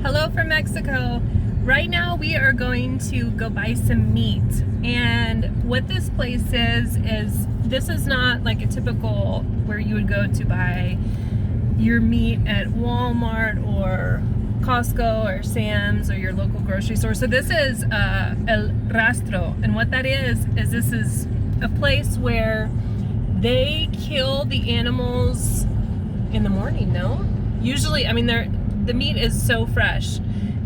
Hello from Mexico. Right now we are going to go buy some meat. And what this place is this is not like a typical where you would go to buy your meat at Walmart or Costco or Sam's or your local grocery store. So this is El Rastro. And what that is this is a place where they kill the animals in the morning, no? Usually, I mean, the meat is so fresh,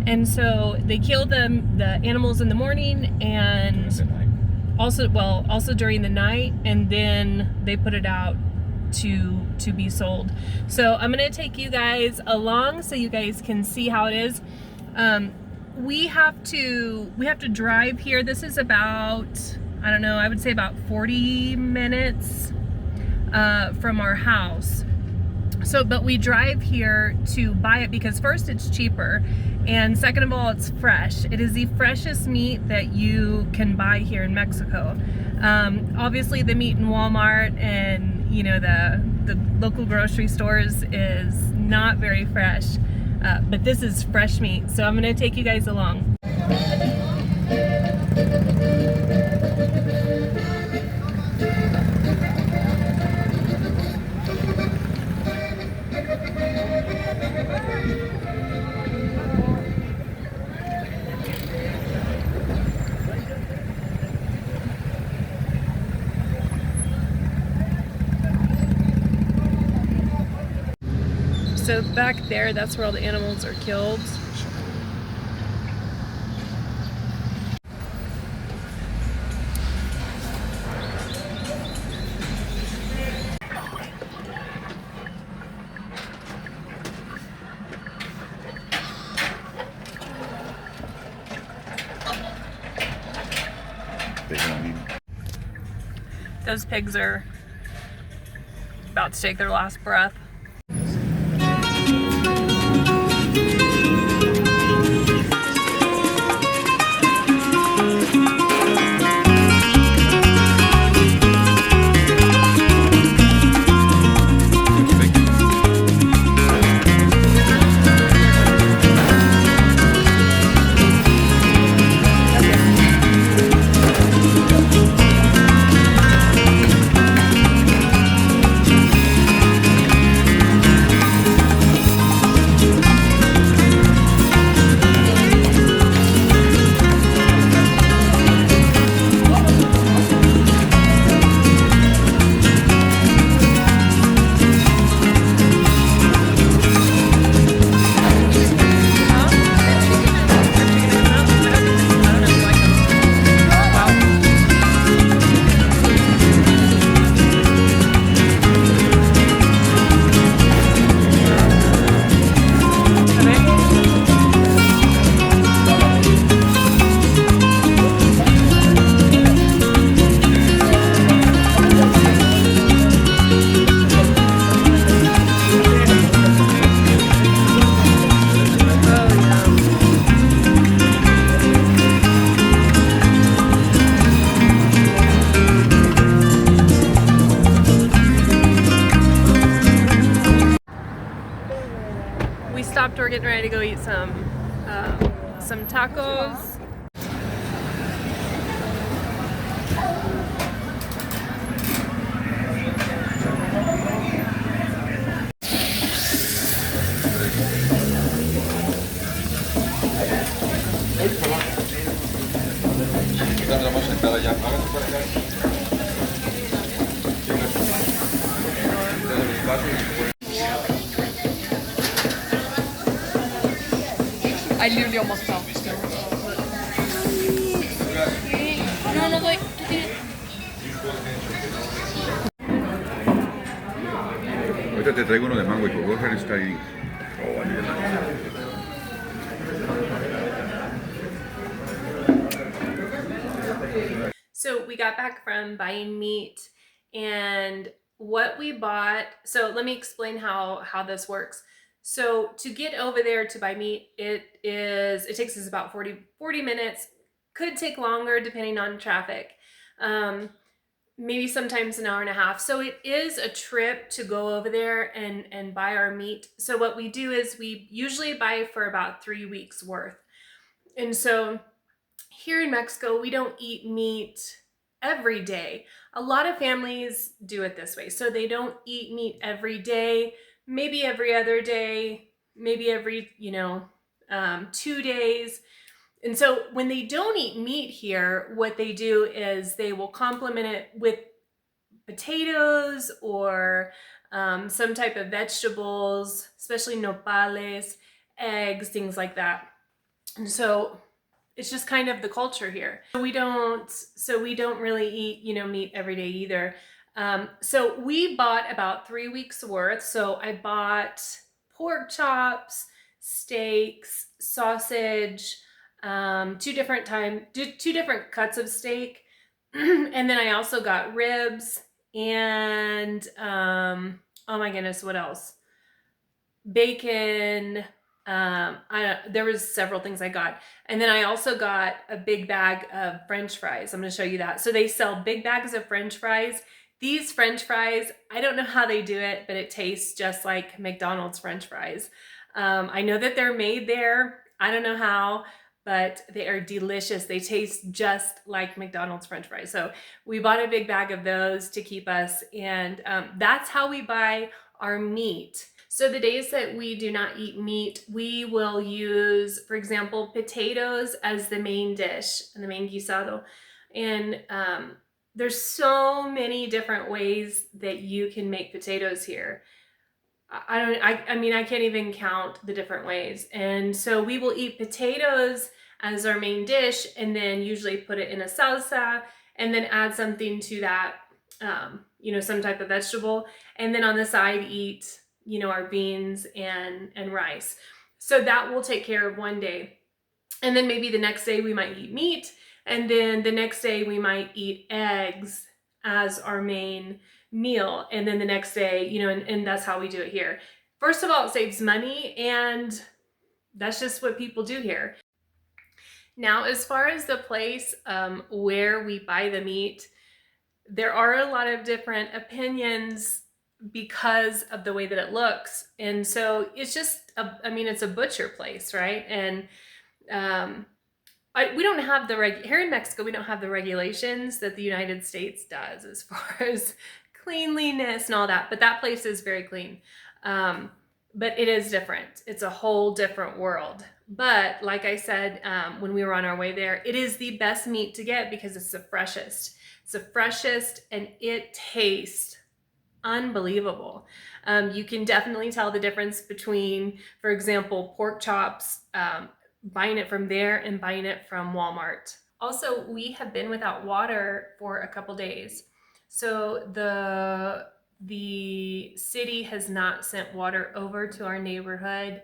and so they kill the animals in the morning, and also during the night, and then they put it out to be sold. So I'm gonna take you guys along so you guys can see how it is. We have to drive here. This is about, I don't know, I would say about 40 minutes from our house. So, but we drive here to buy it because first it's cheaper, and second of all, it's fresh. It is the freshest meat that you can buy here in Mexico. Obviously the meat in Walmart and, you know, the local grocery stores is not very fresh, but this is fresh meat. So I'm gonna take you guys along. So back there, that's where all the animals are killed. Those pigs are about to take their last breath. We stopped, we're getting ready to go eat some tacos. I literally almost fell. No, no, like. Ahorita te traigo uno de mango y go ahead and start eating. So we got back from buying meat, and what we bought, so let me explain how this works. So to get over there to buy meat, it takes us about 40 minutes. Could take longer depending on traffic. maybe sometimes an hour and a half. So it is a trip to go over there and buy our meat. So what we do is we usually buy for about 3 weeks worth. And so here in Mexico, we don't eat meat every day. A lot of families do it this way. So they don't eat meat every day, maybe every other day, maybe every, 2 days. And so when they don't eat meat here, what they do is they will complement it with potatoes or some type of vegetables, especially nopales, eggs, things like that. And so it's just kind of the culture here. We don't really eat, meat every day either. So we bought about 3 weeks worth. So I bought pork chops, steaks, sausage, two different cuts of steak. And then I also got ribs and, oh my goodness, what else? Bacon. There was several things I got. And then I also got a big bag of French fries. I'm going to show you that. So they sell big bags of French fries. These French fries, I don't know how they do it, but it tastes just like McDonald's French fries. I know that they're made there. I don't know how, but they are delicious. They taste just like McDonald's French fries. So we bought a big bag of those to keep us. And that's how we buy our meat. So the days that we do not eat meat, we will use, for example, potatoes as the main dish, the main guisado. And there's so many different ways that you can make potatoes here. I mean, I can't even count the different ways. And so we will eat potatoes as our main dish and then usually put it in a salsa and then add something to that, some type of vegetable. And then on the side eat our beans and rice. So that will take care of one day. And then maybe the next day we might eat meat. And then the next day we might eat eggs as our main meal. And then the next day, and that's how we do it here. First of all, it saves money, and that's just what people do here. Now, as far as the place where we buy the meat, there are a lot of different opinions because of the way that it looks. And so it's just, it's a butcher place, right? And we don't have here in Mexico, we don't have the regulations that the United States does as far as cleanliness and all that, but that place is very clean. But it is different. It's a whole different world. But like I said, when we were on our way there, it is the best meat to get because it's the freshest. It's the freshest and it tastes unbelievable. You can definitely tell the difference between, for example, pork chops, buying it from there and buying it from Walmart. Also, we have been without water for a couple days. So the city has not sent water over to our neighborhood.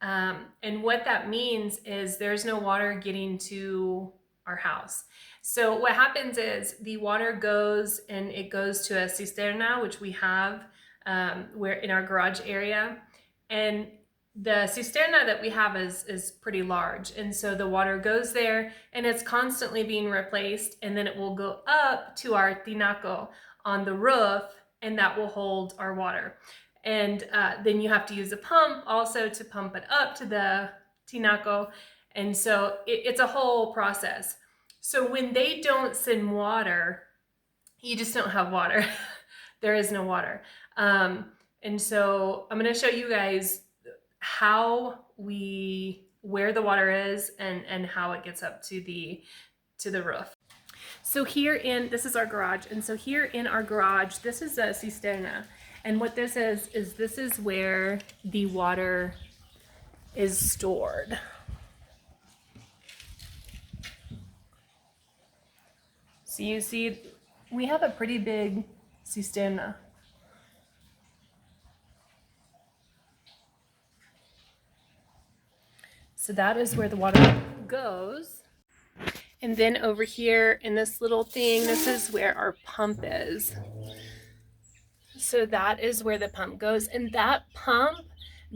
And what that means is there's no water getting to our house. So what happens is the water goes and it goes to a cisterna, which we have where in our garage area. And the cisterna that we have is pretty large. And so the water goes there and it's constantly being replaced. And then it will go up to our tinaco on the roof, and that will hold our water. And then you have to use a pump also to pump it up to the tinaco. And so it's a whole process. So when they don't send water, you just don't have water. There is no water. And so I'm going to show you guys where the water is and how it gets up to the roof. So this is our garage. And so here in our garage, this is a cisterna. And what this is this is where the water is stored. So you see, we have a pretty big cisterna. So that is where the water goes. And then over here in this little thing, this is where our pump is. So that is where the pump goes. And that pump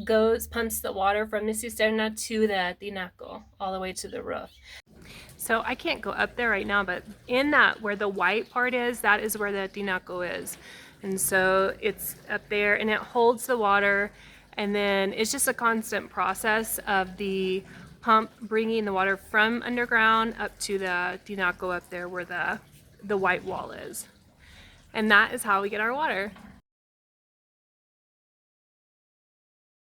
pumps the water from the cisterna to the tinaco, all the way to the roof. So I can't go up there right now, but in that where the white part is, that is where the tinaco is. And so it's up there and it holds the water, and then it's just a constant process of the pump bringing the water from underground up to the tinaco up there where the white wall is. And that is how we get our water.